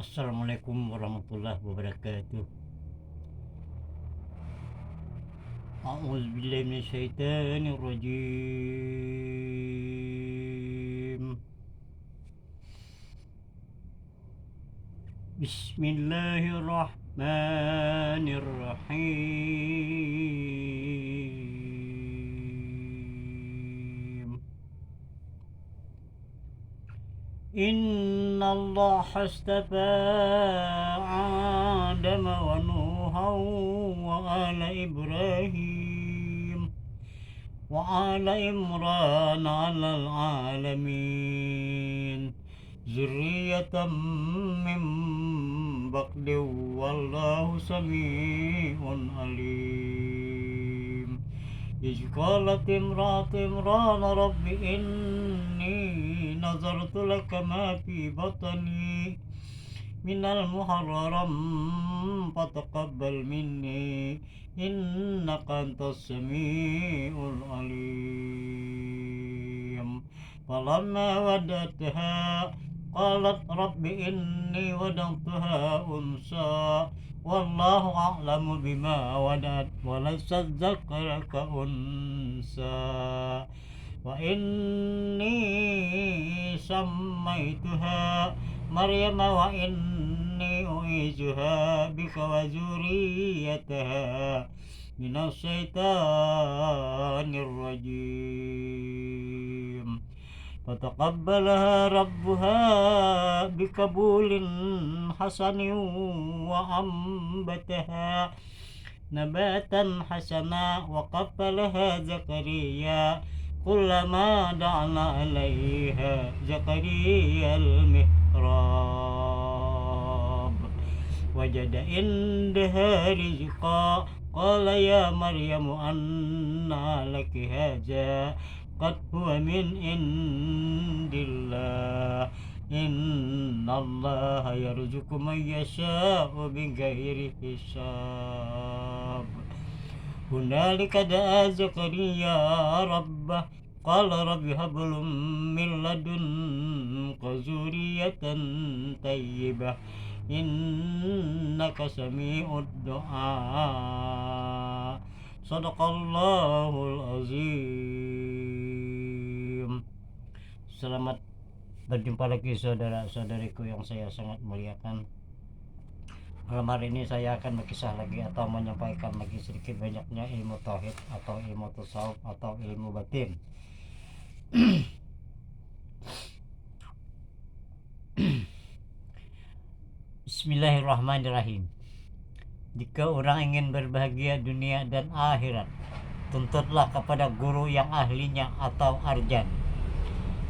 Assalamualaikum warahmatullahi wabarakatuh. A'udzu billahi minasyaitonir rajim. Bismillahirrahmanirrahim. إن الله اصطفى آدم ونوحا وآل إبراهيم وآل عمران على العالمين ذرية من بعد والله سميع عليم إذ قالت امرأة عمران رب إني نظرت لك ما في بطني من المحرم فتقبل مني إنك أنت السميع العليم فلما ودعتها قالت رب إني وضعتها أنثى والله أعلم بما ودعت وليس الذكر كأنثى وإني سميتها مريم وإني أعيذها بك وذريتها من الشيطان الرجيم فتقبلها ربها بقبول حسن وأنبتها نباتا حسنا وقبلها زكريا كلما دعا عليها زكريا المحراب وجد عندها رزقا قال يا مريم أنى لك هذا قد هو من عند الله إن الله يرزق من يشاء بغير حساب هنالك دعا زكريا ربه قال رب هب لي من لدنك ذرية طيبة إنك سميع الدعاء Sadaqallahul azim. Selamat berjumpa lagi saudara-saudariku yang saya sangat muliakan. Malam hari ini saya akan berkisah lagi atau menyampaikan lagi sedikit banyaknya ilmu tauhid atau ilmu tasawuf atau ilmu batin. Bismillahirrahmanirrahim. Jika orang ingin berbahagia dunia dan akhirat, tuntutlah kepada guru yang ahlinya atau arjan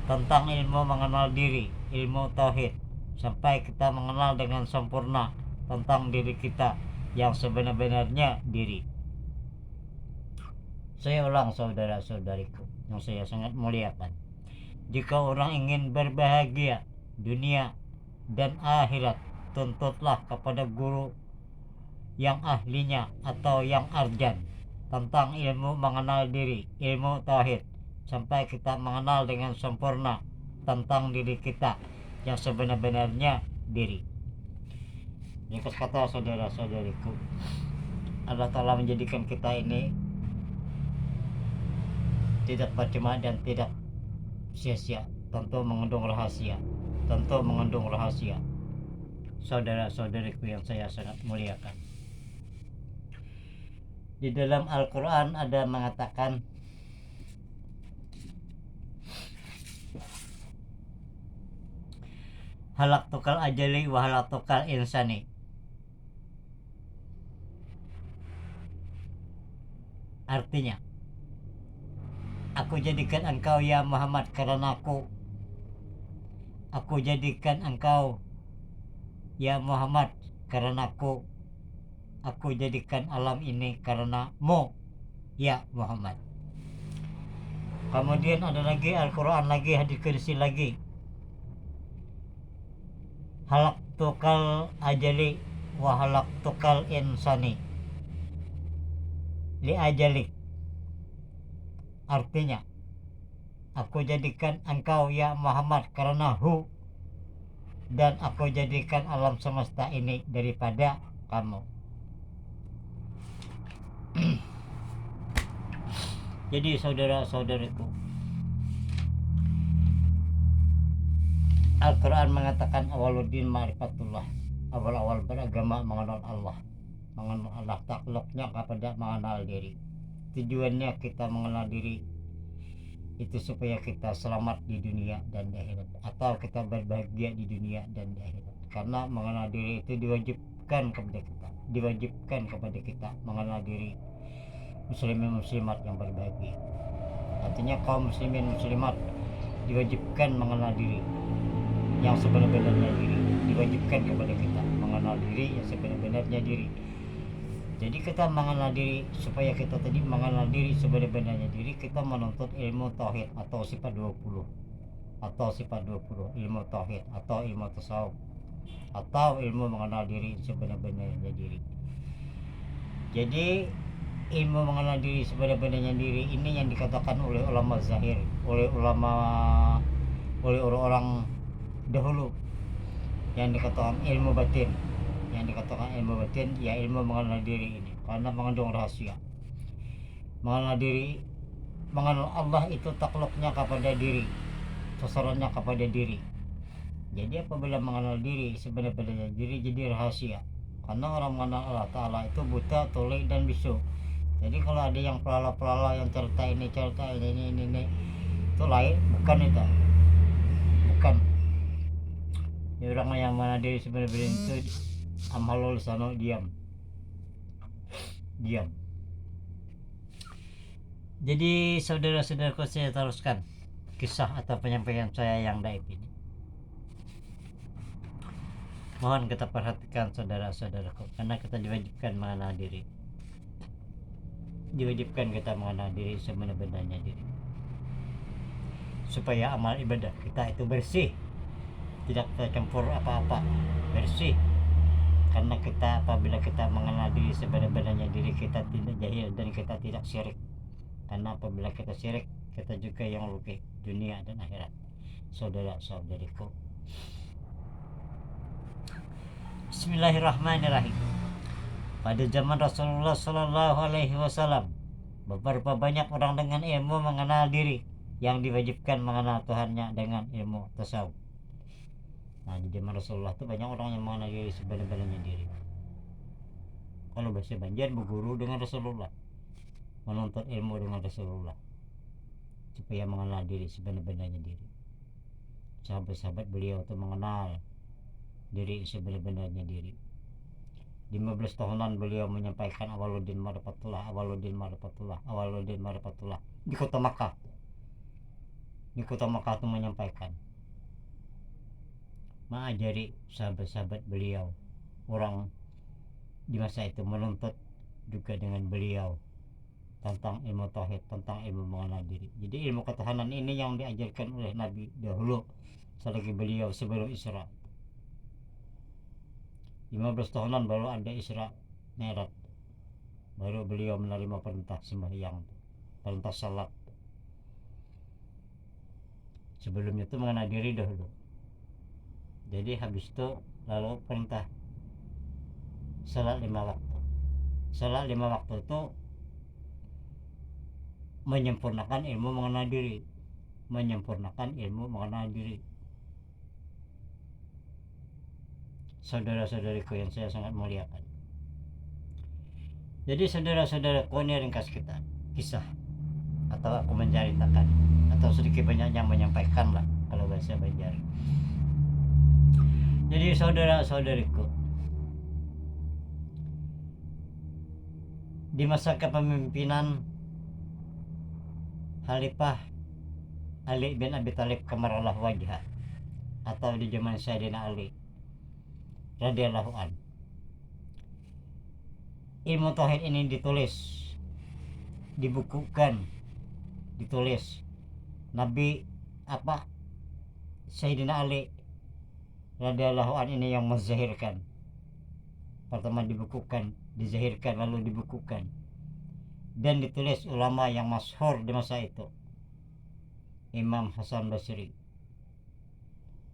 tentang ilmu mengenal diri, ilmu tauhid, sampai kita mengenal dengan sempurna tentang diri kita yang sebenar-benarnya diri. Saya ulang saudara-saudariku yang saya sangat muliakan. Jika orang ingin berbahagia dunia dan akhirat, tuntutlah kepada guru yang ahlinya atau yang arjan tentang ilmu mengenal diri, ilmu tauhid, sampai kita mengenal dengan sempurna tentang diri kita yang sebenar-benarnya diri. Ringkas kata saudara-saudariku, Allah Ta'ala menjadikan kita ini tidak percuma dan tidak sia-sia, tentu mengandung rahasia, saudara-saudariku yang saya sangat muliakan. Di dalam Al-Quran ada mengatakan halaktukal ajali wa halaktukal insani. Artinya, aku jadikan engkau ya Muhammad karena aku jadikan engkau ya Muhammad karena aku jadikan alam ini karenamu ya Muhammad. Kemudian ada lagi Al-Quran lagi, hadis qudsi lagi, halaktukal ajali wa halaktukal insani li ajalik. Artinya, aku jadikan engkau ya Muhammad karena dan aku jadikan alam semesta ini daripada kamu. Jadi saudara-saudariku, Al-Quran mengatakan awaluddin ma'rifatullah, awal-awal beragama mengenal Allah, takluknya kepada mengenal diri. Tujuannya kita mengenal diri itu supaya kita selamat di dunia dan di akhirat, atau kita berbahagia di dunia dan di akhirat. Karena mengenal diri itu diwajibkan kepada kita mengenal diri muslimin muslimat yang berbahagia. Artinya kaum muslimin muslimat diwajibkan mengenal diri yang sebenar-benarnya diri, diwajibkan kepada kita mengenal diri yang sebenar-benarnya diri. Jadi kita mengenal diri, supaya kita tadi mengenal diri sebenar-benarnya diri, kita menuntut ilmu tauhid atau sifat 20 ilmu tauhid atau ilmu tasawuf atau ilmu mengenal diri sebenar-benarnya diri. Jadi ilmu mengenal diri sebenar-benarnya diri ini yang dikatakan oleh ulama zahir, oleh orang-orang dahulu, yang dikatakan ilmu batin. Yang dikatakan ilmu batin ya ilmu mengenal diri ini, karena mengandung rahasia. Mengenal diri, mengenal Allah itu takluknya kepada diri, sasarannya kepada diri. Jadi apabila mengenal diri sebenar-benarnya diri jadi rahasia, karena orang mengenal Allah Ta'ala itu buta, tuli, dan bisu. Jadi kalau ada yang pelala-pelala yang cerita ini itu lain, bukan itu, bukan. Ya, orang yang mengenal diri sebenar-benarnya itu amalul sano, diam. Jadi saudara-saudaraku, saya teruskan kisah atau penyampaian saya yang daib ini. Mohon kita perhatikan saudara-saudaraku, karena kita diwajibkan mengenal diri. Diwajibkan kita mengenal diri sebenar-benarnya diri, supaya amal ibadah kita itu bersih, tidak tercampur apa-apa, bersih. Karena kita apabila kita mengenal diri sebenar-benarnya diri, kita tidak jahil dan kita tidak syirik. Karena apabila kita syirik, kita juga yang rugi dunia dan akhirat. Saudara-saudariku, Bismillahirrahmanirrahim. Pada zaman Rasulullah Sallallahu Alaihi Wasallam, beberapa banyak orang dengan ilmu mengenal diri yang diwajibkan mengenal Tuhannya dengan ilmu tasawuf. Nah, di zaman Rasulullah itu banyak orang yang mengenal diri sebenar-benarnya diri. Kalau bahasa Banjar, berguru dengan Rasulullah, menuntut ilmu dengan Rasulullah, supaya mengenal diri sebenar-benarnya diri. Sahabat-sahabat beliau itu mengenal diri sebenar-benarnya diri. 15 tahunan beliau menyampaikan awaluddin ma'rifatullah di kota Makkah. Di kota Makkah itu menyampaikan, mengajari sahabat-sahabat beliau, orang di masa itu menuntut juga dengan beliau tentang ilmu tauhid, tentang ilmu mengenal diri. Jadi ilmu ketuhanan ini yang diajarkan oleh Nabi dahulu selagi beliau sebelum Isra. 15 tahunan baru ada Isra Mi'raj, baru beliau menerima perintah sembahyang, perintah salat. Sebelumnya itu mengenal diri dahulu. Jadi habis itu lalu perintah salat 5 waktu. Salat 5 waktu itu menyempurnakan ilmu mengenal diri, saudara-saudariku yang saya sangat muliakan. Jadi saudara-saudaraku, ini ringkas kita kisah, atau aku menceritakan, atau sedikit banyaknya menyampaikan lah kalau bahasa Banjar. Jadi saudara-saudariku, di masa kepemimpinan Khalifah Ali bin Abi Thalib Karramallahu wajhah, atau di zaman Sayyidina Ali radhiyallahu an, ilmu tauhid ini ditulis Nabi Sayyidina Ali radhiyallahu an ini yang menzahirkan. Pertama dizahirkan lalu dibukukan dan ditulis ulama yang masyhur di masa itu, Imam Hasan Basri,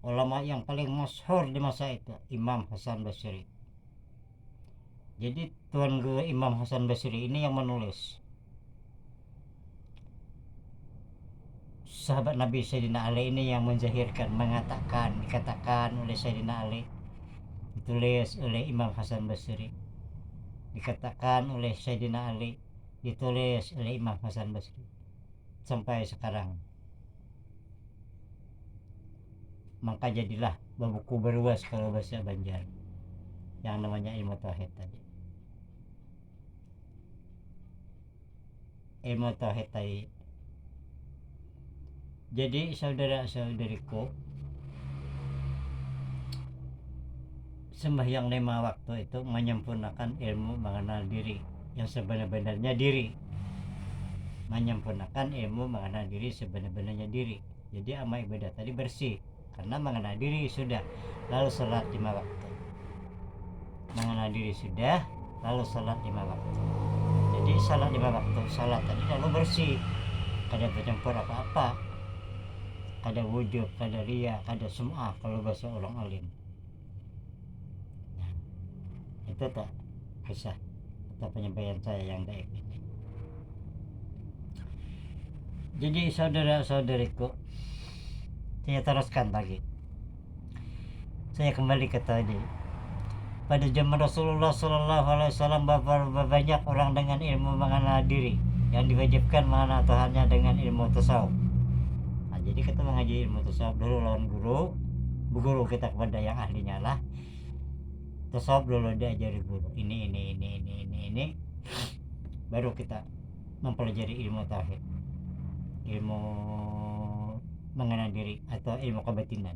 ulama yang paling masyhur di masa itu, Imam Hasan Basri. Jadi tuan guru Imam Hasan Basri ini yang menulis. Sahabat Nabi Sayyidina Ali ini yang menzahirkan, dikatakan oleh Sayyidina Ali, ditulis oleh Imam Hasan Basri, dikatakan oleh Sayyidina Ali, ditulis oleh Imam Hasan Basri, sampai sekarang. Maka jadilah buku berluas kalau bahasa Banjar yang namanya ilmu tauhid tadi. Ilmu tauhid tadi. Jadi saudara-saudariku, sembahyang 5 waktu itu menyempurnakan ilmu mengenal diri yang sebenar-benarnya diri. Menyempurnakan ilmu mengenal diri sebenar-benarnya diri. Jadi amal ibadah tadi bersih karena mengenal diri sudah, lalu salat 5 waktu. Mengenal diri sudah, lalu salat 5 waktu. Jadi salat 5 waktu, salat tadi lalu bersih, kada bercampur apa-apa, kada wujud, kada riya, kada sum'ah kalau bahasa orang alim. Nah, itu tak kisah atau penyampaian saya yang daik ini. Jadi saudara-saudariku, saya teruskan lagi. Saya kembali ke tadi. Pada zaman Rasulullah SAW banyak orang dengan ilmu mengenal diri yang diwajibkan mengenal Tuhannya dengan ilmu tasawuf. Nah, jadi kita mengaji ilmu tasawuf dulu lawan guru, guru kita kepada yang ahlinya lah. Tasawuf dulu diajari guru. Ini. Baru kita mempelajari ilmu tauhid, ilmu mengenal diri atau ilmu kebatinan.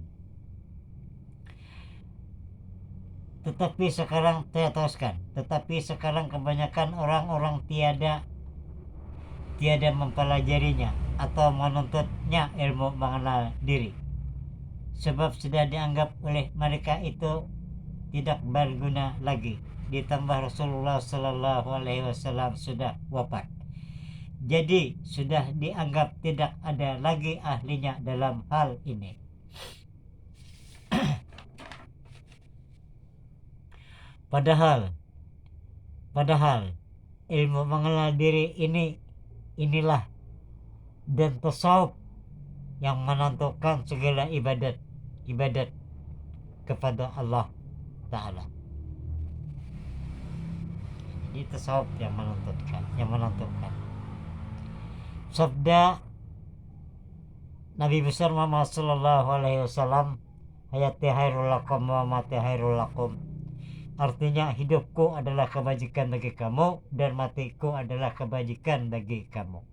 Tetapi sekarang saya teruskan, kebanyakan orang-orang tiada mempelajarinya atau menuntutnya ilmu mengenal diri, sebab sudah dianggap oleh mereka itu tidak berguna lagi. Ditambah Rasulullah SAW sudah wafat, jadi sudah dianggap tidak ada lagi ahlinya dalam hal ini. Padahal ilmu mengenal diri inilah dan tasawuf yang menentukan segala ibadat kepada Allah Ta'ala. Ini tasawuf yang menentukan. Sabda Nabi besar Muhammad sallallahu alaihi wasallam, hayati hairul lakum wa mati hairul lakum. Artinya hidupku adalah kebajikan bagi kamu dan matiku adalah kebajikan bagi kamu.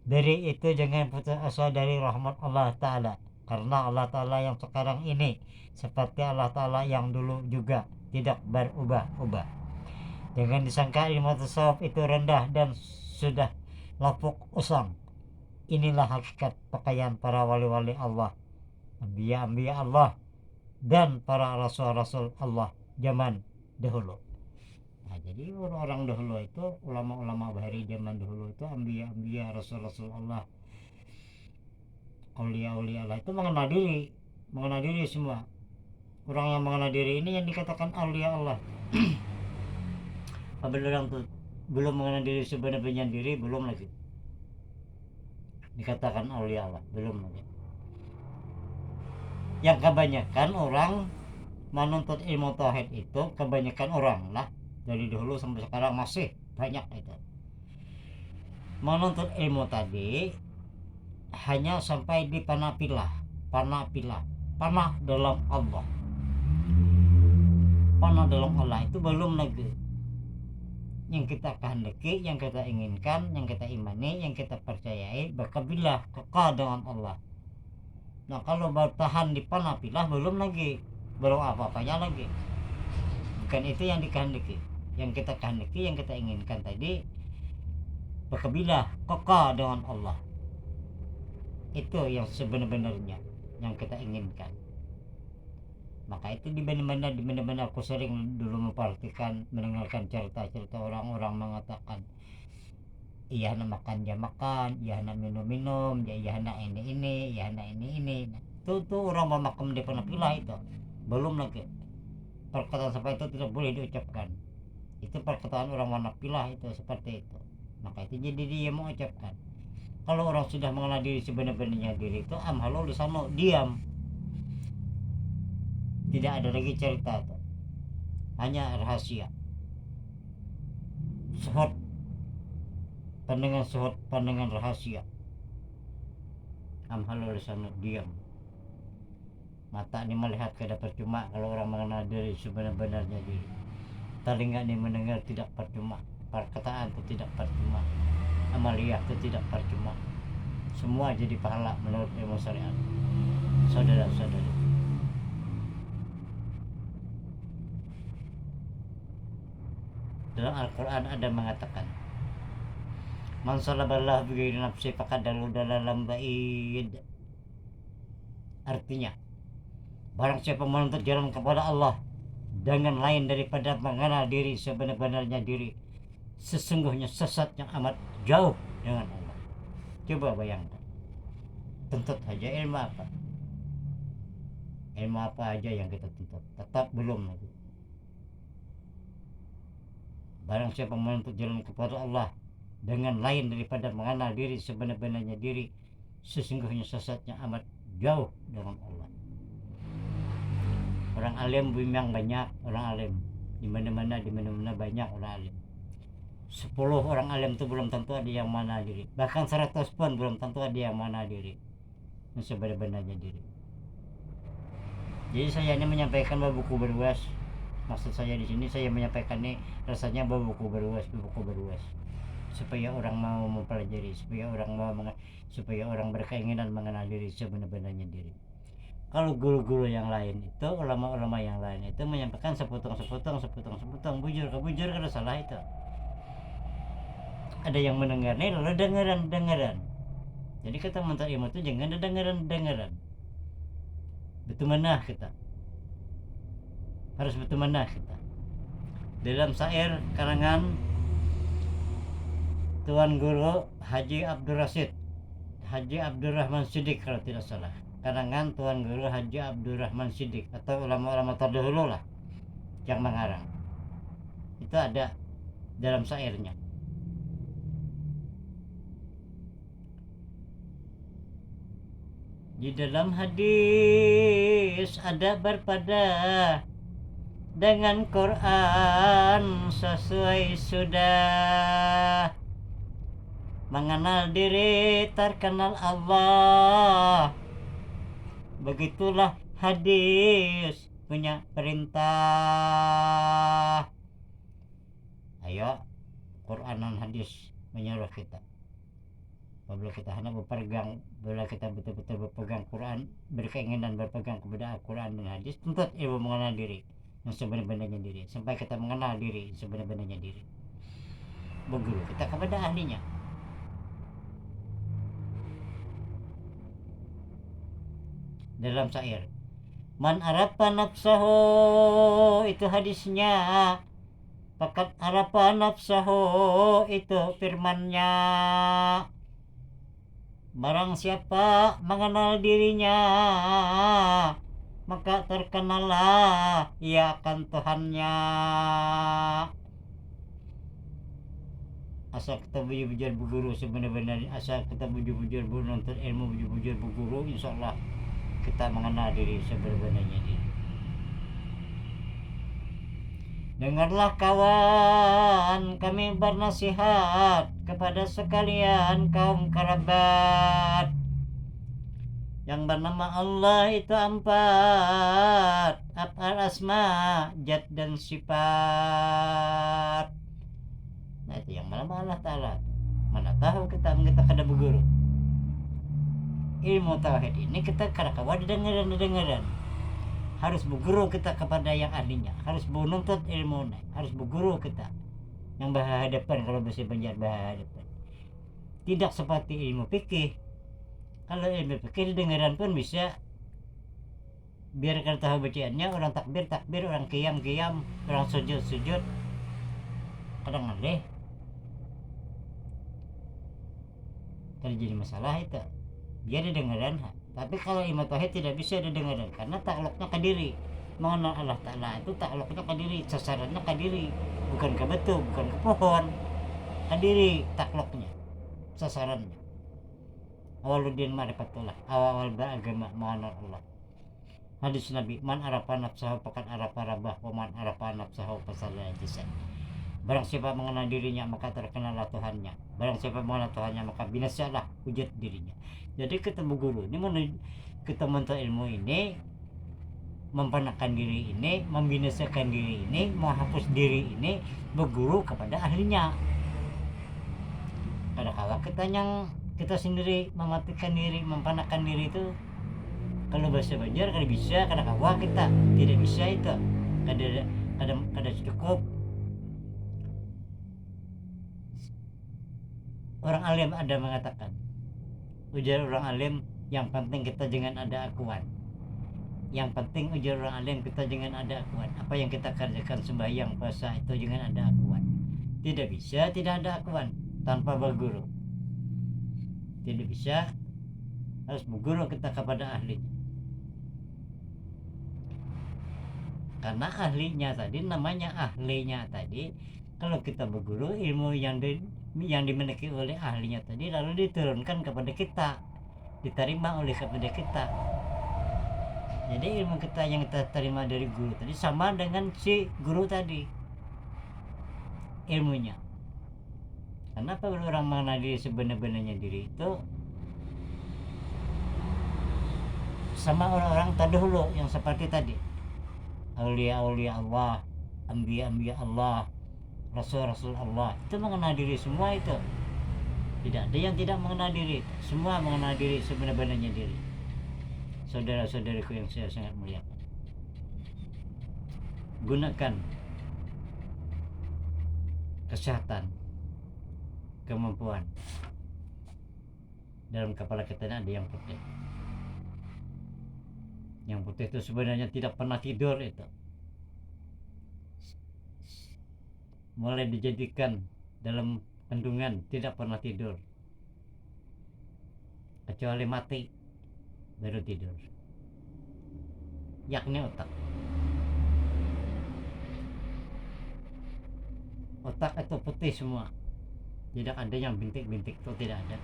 Dari itu jangan putus asa dari rahmat Allah Ta'ala, karena Allah Ta'ala yang sekarang ini seperti Allah Ta'ala yang dulu juga, tidak berubah-ubah. Jangan disangka ilmu tasawuf itu rendah dan sudah lapuk usang. Inilah hakikat pakaian para wali-wali Allah, anbiya Allah, dan para rasul-rasul Allah zaman dahulu. Nah, jadi orang dahulu itu, ulama-ulama bahari zaman dahulu itu, anbiya rasul-rasul Allah, aulia Allah itu mengenal diri semua. Orang yang mengenal diri ini yang dikatakan aulia Allah. Apabila orang itu belum mengenal diri sebenarnya diri, belum lagi dikatakan aulia Allah, belum lagi. Yang kebanyakan orang menuntut ilmu tauhid itu, kebanyakan orang lah dari dahulu sampai sekarang masih banyak itu menuntut ilmu tadi hanya sampai di panah dalam Allah. Panah dalam Allah itu belum lagi yang kita kehendaki, yang kita inginkan, yang kita imani, yang kita percayai, berkabilah kekal dengan Allah. Nah, kalau bertahan di panah belum lagi, belum apa-apanya lagi. Bukan itu yang dikehendaki. Yang kita kehendaki, yang kita inginkan tadi, berkabilah kekal dengan Allah. Itu yang sebenar-benarnya yang kita inginkan. Maka itu di benar-benar aku sering dulu memperhatikan, mendengarkan cerita-cerita orang-orang mengatakan, iya nak makan dia makan, iya nak minum, iya nak ini, iya nak ini. itu orang memakam di penapilah itu belum lagi perkataan seperti itu tidak boleh diucapkan. Itu perkataan orang manapilah itu seperti itu. Maka itu jadi dia mengucapkan. Kalau orang sudah mengenal diri sebenarnya diri itu amhalo lisano diam. Tidak ada lagi cerita itu. Hanya rahasia. Suhud pandangan rahasia. Amhalo lisano diam. Mata ini melihat kada percuma kalau orang mengenal diri sebenarnya diri. Telinga ini mendengar tidak percuma. Perkataan itu tidak percuma. Amaliyah itu tidak percuma. Semua jadi pahala menurut ilmu syariat. Saudara-saudari, dalam Al-Quran ada mengatakan man salaballah bighairi nafsi faqad dalam ba'id. Artinya barang siapa menuntut jalan kepada Allah dengan lain daripada mengenal diri sebenarnya diri, sesungguhnya sesat yang amat jauh dengan Allah. Coba bayangkan, tuntut saja ilmu apa aja yang kita tuntut, tetap belum lagi. Barang siapa menuntut jalan kepada Allah dengan lain daripada mengenal diri sebenarnya diri, sesungguhnya sesatnya amat jauh dengan Allah. Orang alim memang banyak orang alim, di mana-mana banyak orang alim. 10 orang alim itu belum tentu ada yang mana diri, bahkan 100 pun belum tentu ada yang mana diri yang sebenarnya diri. Jadi saya ini menyampaikan bahwa buku berluas. Maksud saya di sini saya menyampaikan ini rasanya bahwa buku berluas supaya orang mau mempelajari, supaya orang berkeinginan mengenal diri sebenarnya diri. Kalau guru-guru yang lain itu, ulama-ulama yang lain itu menyampaikan sepotong, bujur kada salah itu. Ada yang mendengar nih lalu dengeran. Jadi kita menuntut ilmu itu jangan ada dengeran. Betul mana kita? Harus betul mana kita? Dalam syair karangan Tuan Guru Haji Abdurrahman Siddiq kalau tidak salah. Karangan Tuan Guru Haji Abdurrahman Siddiq atau ulama-ulama terdahulu lah yang mengarang. Itu ada dalam syairnya. Di dalam hadis ada berpada dengan Quran sesuai sudah. Mengenal diri terkenal Allah. Begitulah hadis punya perintah. Ayo Quran dan hadis menyuruh kita. Apabila kita hendak berpegang, bila kita betul-betul berpegang Quran, berkeinginan berpegang kepada Al-Quran dan hadis, tuntut ilmu mengenal diri yang sebenarnya diri, sampai kita mengenal diri sebenarnya diri. Berguru kita kepada ahlinya. Dalam syair man arafa nafsahu itu hadisnya, fakat arafa nafsahu itu firmannya. Barang siapa mengenal dirinya, maka terkenallah ia akan Tuhannya. Asal kita bujur berguru sebenarnya, asal kita bujur menuntut ilmu, bujur berguru, insyaallah kita mengenal diri sebenarnya diri. Dengarlah kawan, kami bernasihat kepada sekalian kaum kerabat. Yang bernama Allah itu 4, af'al asma, zat dan sifat. Nah itu yang bernama Allah Ta'ala. Mana tahu kita kada berguru. Ilmu tauhid ini kita kada kawa dengeran. Harus berguru kita kepada yang ahlinya, harus menuntut ilmu, harus berguru kita yang berhadapan. Kalau bisa banyak berhadapan, tidak seperti ilmu fikih. Kalau ilmu fikih dengeran pun bisa, biar kita tahu bacaannya, orang takbir, orang qiyam, orang sujud, kadang aneh, kada jadi masalah itu. Jadi dengeran Tapi kalau ilmu tauhid tidak bisa didengarkan karena takluknya ke diri. Mengenal Allah Ta'ala itu takluknya ke diri, sasarannya ke diri, bukan ke batu, bukan ke pohon, ke diri takluknya, sasarannya. Awaluddin ma'rifatullah, awal beragama mengenal Allah. Hadis Nabi, man arafa nafsahu faqad arafa rabbah, wa man arafa nafsahu fasalla jisad. Barang siapa mengenal dirinya maka terkenallah Tuhannya. Barang siapa mengenal Tuhannya maka binasalah wujud dirinya. Jadi ketemu guru ini kita menuntut ilmu ini, mempernakan diri ini, membinasakan diri ini, menghapus diri ini, berguru kepada ahlinya. Kadang-kadang kita sendiri mematikan diri, mempernakan diri itu, kalau bahasa Banjar kada bisa, kadang-kadang kita tidak bisa itu, kada cukup. Orang alim ada mengatakan, ujar orang alim, yang penting kita jangan ada akuan. Yang penting ujar orang alim, kita jangan ada akuan. Apa yang kita kerjakan sembahyang puasa itu jangan ada akuan. Tidak bisa tidak ada akuan tanpa berguru. Tidak bisa, harus berguru kita kepada ahlinya. Karena ahlinya tadi, namanya ahlinya tadi, kalau kita berguru, ilmu yang dimiliki oleh ahlinya tadi lalu diturunkan kepada kita, diterima oleh kepada kita. Jadi ilmu kita yang kita terima dari guru tadi sama dengan si guru tadi ilmunya. Kenapa orang mengenal diri sebenar-benarnya diri itu sama orang-orang terdahulu yang seperti tadi, aulia-aulia Allah, anbiya-anbiya Allah, rasul-rasul Allah, itu mengenal diri semua itu. Tidak ada yang tidak mengenal diri, semua mengenal diri sebenar-benarnya diri. Saudara-saudariku yang saya sangat muliakan, gunakan kesehatan, kemampuan. Dalam kepala kita ada yang putih. Yang putih itu sebenarnya tidak pernah tidur itu. Mulai dijadikan dalam kandungan tidak pernah tidur. Kecuali mati baru tidur. Yakni otak. Otak itu putih semua. Tidak ada yang bintik-bintik, itu tidak ada.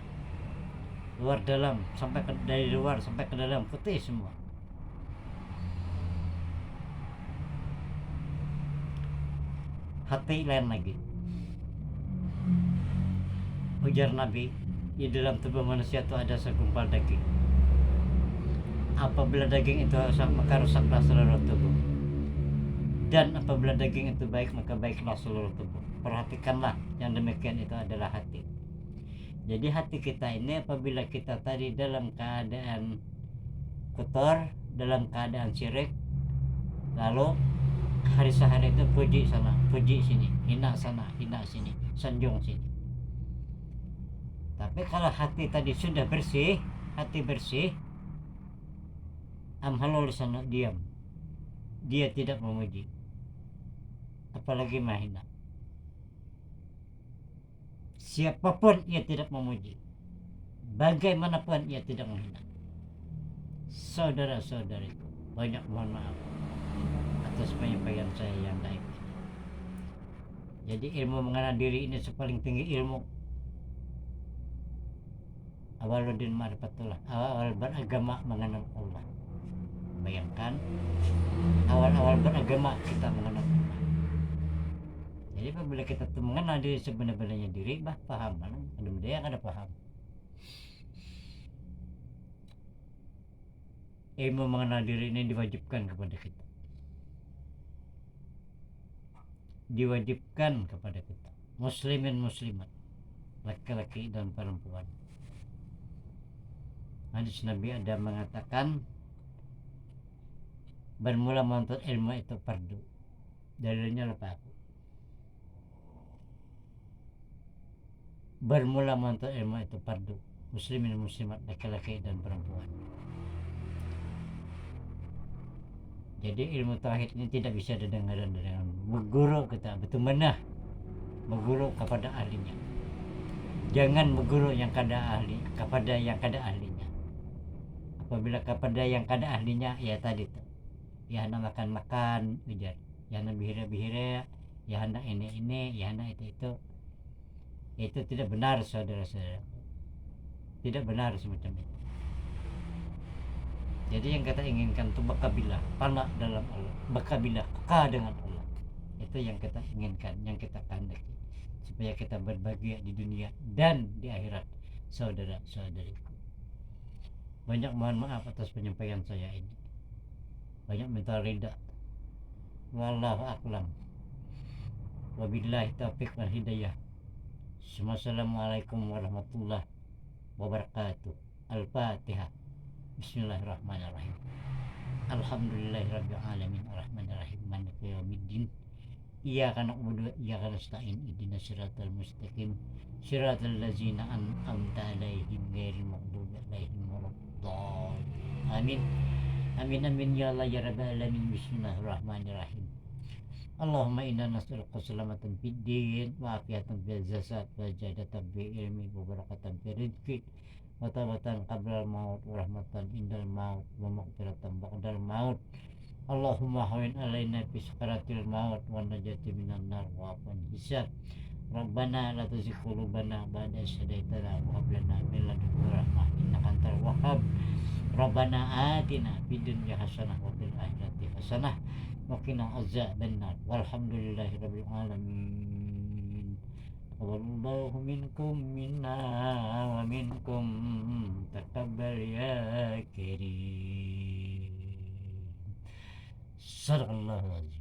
Luar dalam sampai dari luar sampai ke dalam putih semua. Hati lain lagi. Ujar Nabi, di dalam tubuh manusia itu ada segumpal daging. Apabila daging itu rusak maka rusaklah seluruh tubuh. Dan apabila daging itu baik maka baiklah seluruh tubuh. Perhatikanlah, yang demikian itu adalah hati. Jadi hati kita ini apabila kita tadi dalam keadaan kotor, dalam keadaan syirik, lalu hari sehari itu puji sana, puji sini, hina sana, hina sini, sanjung sini. Tapi kalau hati tadi sudah bersih, hati bersih, amhalul sana, diam, dia tidak memuji, apalagi menghina. Siapapun ia tidak memuji, bagaimanapun ia tidak menghina. Saudara-saudariku, banyak mohon maaf atas penyampaian saya yang baik. Jadi ilmu mengenal diri ini sepaling tinggi ilmu. Awaluddin ma'rifatullah, awal beragama mengenal Allah. Bayangkan, awal-awal beragama kita mengenal Allah. Jadi apabila kita mengenal diri sebenar-benarnya diri, paham mana? Ada yang paham. Ilmu mengenal diri ini diwajibkan kepada kita. Diwajibkan kepada kita, muslimin muslimat, laki-laki dan perempuan. Hadis Nabi ada mengatakan bermula menuntut ilmu itu fardu. Dalilnya lupa aku. Bermula menuntut ilmu itu fardu, muslimin muslimat, laki-laki dan perempuan. Jadi ilmu tauhid ini tidak bisa didengarkan dengan berguru kita, betul-benar berguru kepada ahlinya. Jangan berguru yang kada ahli kepada yang kada ahlinya. apabila kepada yang kada ahlinya ya tadi tuh, ya hendak makan ujar, ya hendak bihira ya hendak ini ya hendak itu tidak benar saudara-saudara, tidak benar semacam itu. Jadi yang kita inginkan itu bakabilah tanah dalam Allah, bakabilah kekal dengan Allah, itu yang kita inginkan, yang kita kehendaki, supaya kita berbahagia di dunia dan di akhirat saudara-saudariku. Banyak mohon maaf atas penyampaian saya ini, banyak minta rida. Wallahu a'lam. Wabillahi taufiq wal hidayah. Assalamualaikum warahmatullahi wabarakatuh. Al-Fatihah. Bismillahirrahmanirrahim. Alhamdulillahirabbil alamin arrahmanirrahim maliki yaumiddin. Iyyaka na'budu wa iyyaka nasta'in ihdinas siratal mustaqim siratal ladzina an'amta 'alaihim ghairil maghdubi 'alaihim waladdallin. Amin. Amin amin ya Allah ya rabbal alamin. Bismillahirrahmanirrahim. Allahumma inna nas'aluka salamatan fid din wa afiatan fil jasad wa jadatan fil ilmi wa barakatan fil rizqi wa tawbatan qabla al-maut wa rahmatan indal maut wa maghfiratan ba'dal maut. Allahumma hawin alaina fi sakaratil maut wa najati minan nar wa afan hisab. Rabbana la tuzigh qulubana ba'da idh hadaitana wa hab lana min ladunka rahmah innaka antal wahhab. Rabbana atina fid dunya hasanah wa fil akhirati hasanah wa qina azabannar. Walhamdulillahirabbil alamin. Wallahu minkum minna wa minkum taqabbal ya karim. Sadaqallahu alazim.